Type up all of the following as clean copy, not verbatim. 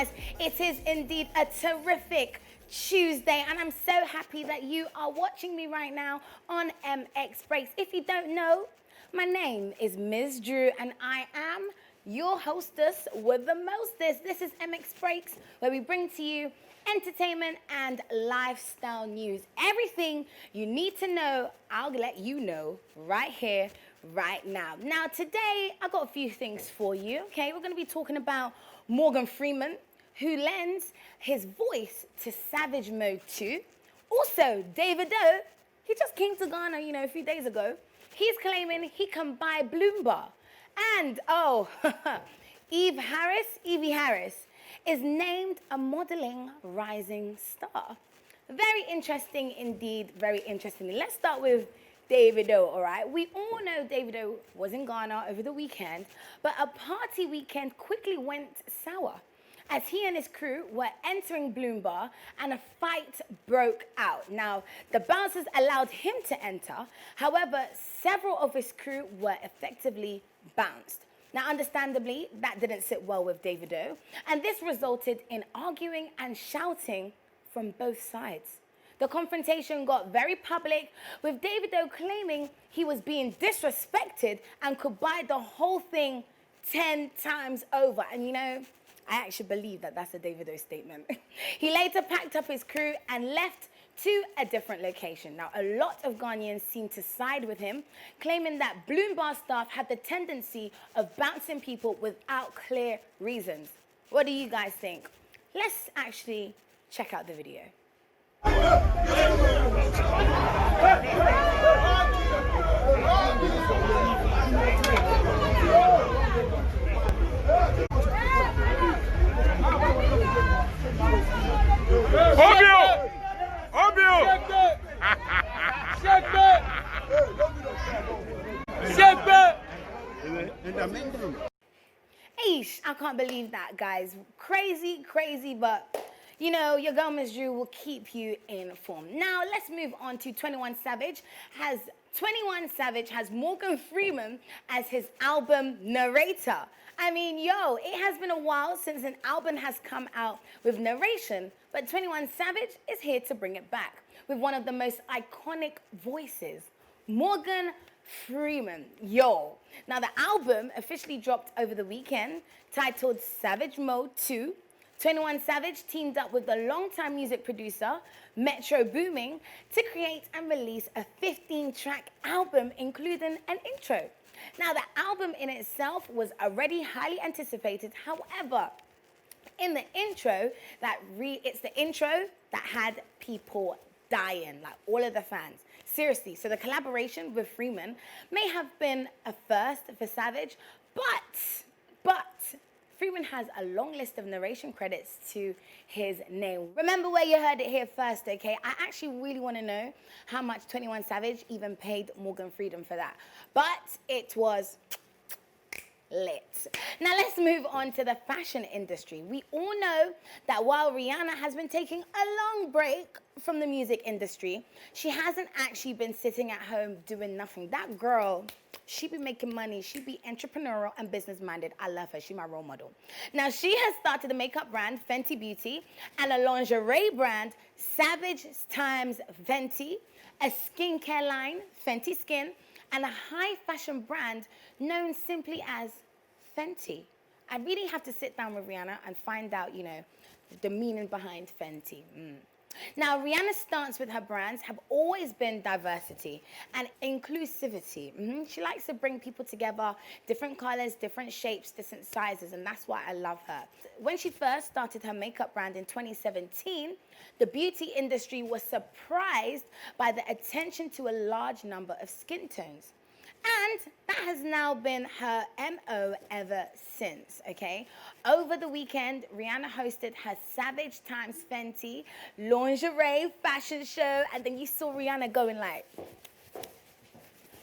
guys. It is indeed a terrific Tuesday, and I'm so happy that you are watching me right now on MX Breaks. If you don't know, my name is Ms. Drew, and I am your hostess with the mostest. This is MX Breaks, where we bring to you entertainment and lifestyle news. Everything you need to know, I'll let you know right here, right now. Now, today, I got a few things for you, okay? We're going to be talking about Morgan Freeman, who lends his voice to Savage Mode 2. Also, Davido, he just came to Ghana, a few days ago. He's claiming he can buy Bloomba. And, Evie Harris, is named a modeling rising star. Very interesting indeed, very interesting. Let's start with Davido, all right? We all know Davido was in Ghana over the weekend, but a party weekend quickly went sour as he and his crew were entering Bloom Bar and a fight broke out. Now, the bouncers allowed him to enter. However, several of his crew were effectively bounced. Now, understandably, that didn't sit well with Davido, and this resulted in arguing and shouting from both sides. The confrontation got very public, with Davido claiming he was being disrespected and could buy the whole thing 10 times over. And I actually believe that that's a Davido statement. He later packed up his crew and left to a different location. Now, a lot of Ghanaians seemed to side with him, claiming that Bloom Bar staff had the tendency of bouncing people without clear reasons. What do you guys think? Let's actually check out the video. Eesh, I can't believe that, guys. Crazy, but your girl Ms. Drew will keep you informed. Now, let's move on to 21 Savage has Morgan Freeman as his album narrator. I mean, it has been a while since an album has come out with narration, but 21 Savage is here to bring it back with one of the most iconic voices, Morgan Freeman. Now, the album officially dropped over the weekend, titled Savage Mode 2. 21 Savage teamed up with the longtime music producer, Metro Booming, to create and release a 15-track album, including an intro. Now, the album in itself was already highly anticipated. However, in the intro, it's the intro that had people dying, like all of the fans. Seriously, so the collaboration with Freeman may have been a first for Savage, but Freeman has a long list of narration credits to his name. Remember where you heard it here first, okay? I actually really want to know how much 21 Savage even paid Morgan Freeman for that. But it was lit. Now let's move on to the fashion industry. We all know that while Rihanna has been taking a long break from the music industry, she hasn't actually been sitting at home doing nothing. That girl, she be making money. She be entrepreneurial and business-minded. I love her. She's my role model. Now, she has started a makeup brand, Fenty Beauty, and a lingerie brand, Savage Times Fenty, a skincare line, Fenty Skin, and a high fashion brand known simply as Fenty. I really have to sit down with Rihanna and find out, the meaning behind Fenty. Now, Rihanna's stance with her brands have always been diversity and inclusivity. She likes to bring people together, different colors, different shapes, different sizes, and that's why I love her. When she first started her makeup brand in 2017, the beauty industry was surprised by the attention to a large number of skin tones. And that has now been her MO ever since, okay? Over the weekend, Rihanna hosted her Savage Times Fenty lingerie fashion show, and then you saw Rihanna going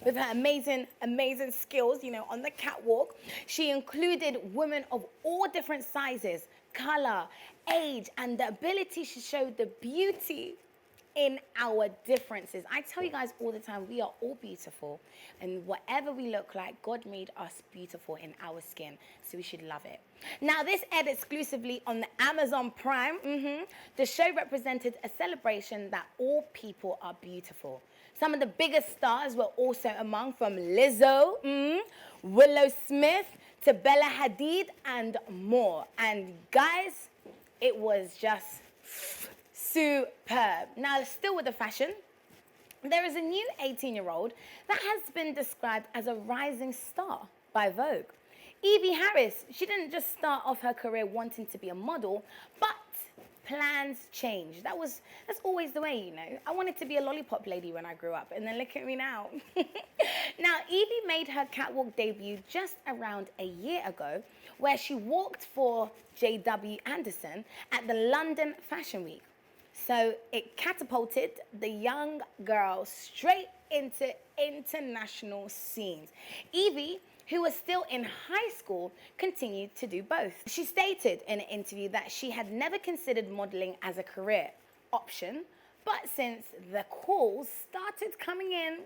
with her amazing skills, on the catwalk. She included women of all different sizes, color, age, and the ability to show the beauty in our differences. I tell you guys all the time, we are all beautiful. And whatever we look like, God made us beautiful in our skin. So we should love it. Now, this aired exclusively on the Amazon Prime. The show represented a celebration that all people are beautiful. Some of the biggest stars were also among, from Lizzo, Willow Smith, to Bella Hadid, and more. And guys, it was just superb. Now, still with the fashion, there is a new 18-year-old that has been described as a rising star by Vogue. Evie Harris, she didn't just start off her career wanting to be a model, but plans changed. That's always the way, you know. I wanted to be a lollipop lady when I grew up, and then look at me now. Now, Evie made her catwalk debut just around a year ago, where she walked for J.W. Anderson at the London Fashion Week. So it catapulted the young girl straight into international scenes. Evie, who was still in high school, continued to do both. She stated in an interview that she had never considered modeling as a career option, but since the calls started coming in,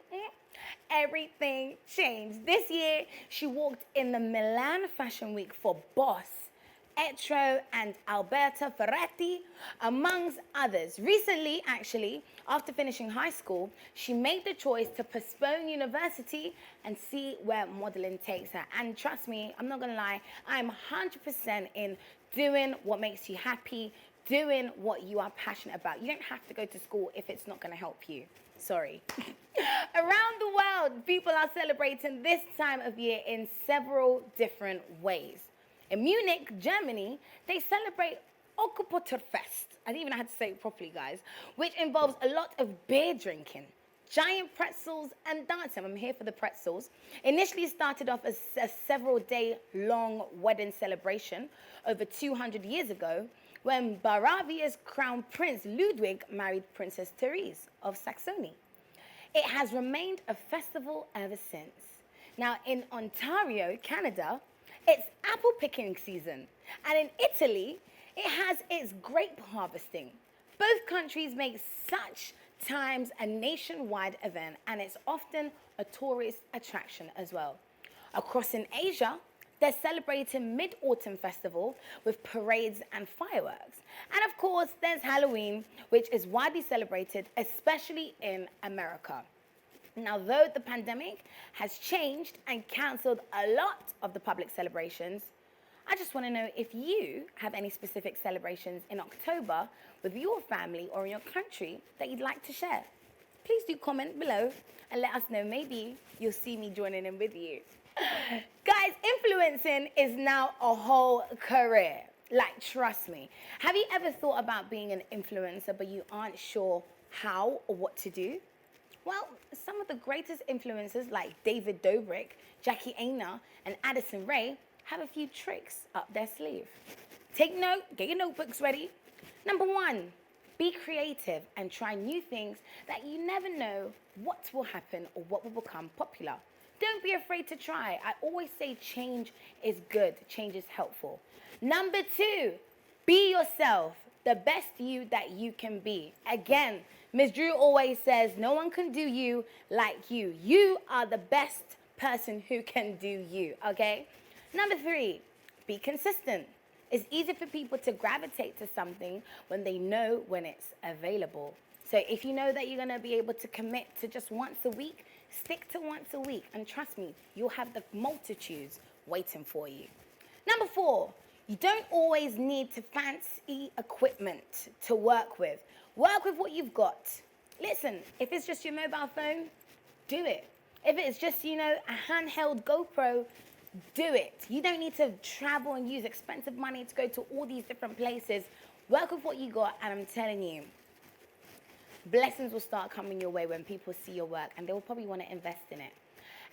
everything changed. This year, she walked in the Milan Fashion Week for Boss, Etro, and Alberta Ferretti, amongst others. Recently, actually, after finishing high school, she made the choice to postpone university and see where modeling takes her. And trust me, I'm not gonna lie, I'm 100% in doing what makes you happy, doing what you are passionate about. You don't have to go to school if it's not gonna help you. Sorry. Around the world, people are celebrating this time of year in several different ways. In Munich, Germany, they celebrate Oktoberfest. I didn't even know how to say it properly, guys, which involves a lot of beer drinking, giant pretzels, and dancing. I'm here for the pretzels. Initially started off as a several-day-long wedding celebration over 200 years ago, when Bavaria's Crown Prince Ludwig married Princess Therese of Saxony. It has remained a festival ever since. Now, in Ontario, Canada, it's apple picking season. And in Italy, it has its grape harvesting. Both countries make such times a nationwide event, and it's often a tourist attraction as well. Across in Asia, they're celebrating Mid-Autumn Festival with parades and fireworks. And of course, there's Halloween, which is widely celebrated, especially in America. Now, though the pandemic has changed and cancelled a lot of the public celebrations, I just want to know if you have any specific celebrations in October with your family or in your country that you'd like to share. Please do comment below and let us know. Maybe you'll see me joining in with you. Guys, influencing is now a whole career. Like, trust me. Have you ever thought about being an influencer but you aren't sure how or what to do? Well, some of the greatest influencers like David Dobrik, Jackie Aina, and Addison Rae have a few tricks up their sleeve. Take note, get your notebooks ready. Number 1, be creative and try new things that you never know what will happen or what will become popular. Don't be afraid to try. I always say change is good, change is helpful. Number 2, be yourself, the best you that you can be. Again, Ms. Drew always says, no one can do you like you. You are the best person who can do you, okay? Number 3, be consistent. It's easy for people to gravitate to something when they know when it's available. So if you know that you're gonna be able to commit to just once a week, stick to once a week, and trust me, you'll have the multitudes waiting for you. Number 4, you don't always need to fancy equipment to work with. Work with what you've got. Listen, if it's just your mobile phone, do it. If it's just, a handheld GoPro, do it. You don't need to travel and use expensive money to go to all these different places. Work with what you got, and I'm telling you, blessings will start coming your way when people see your work, and they will probably want to invest in it.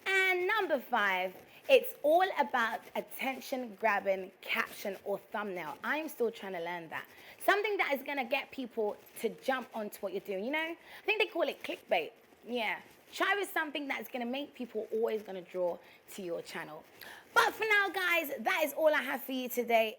And number 5, it's all about attention-grabbing caption or thumbnail. I'm still trying to learn that. Something that is going to get people to jump onto what you're doing. I think they call it clickbait. Yeah. Try with something that's going to make people always going to draw to your channel. But for now, guys, that is all I have for you today.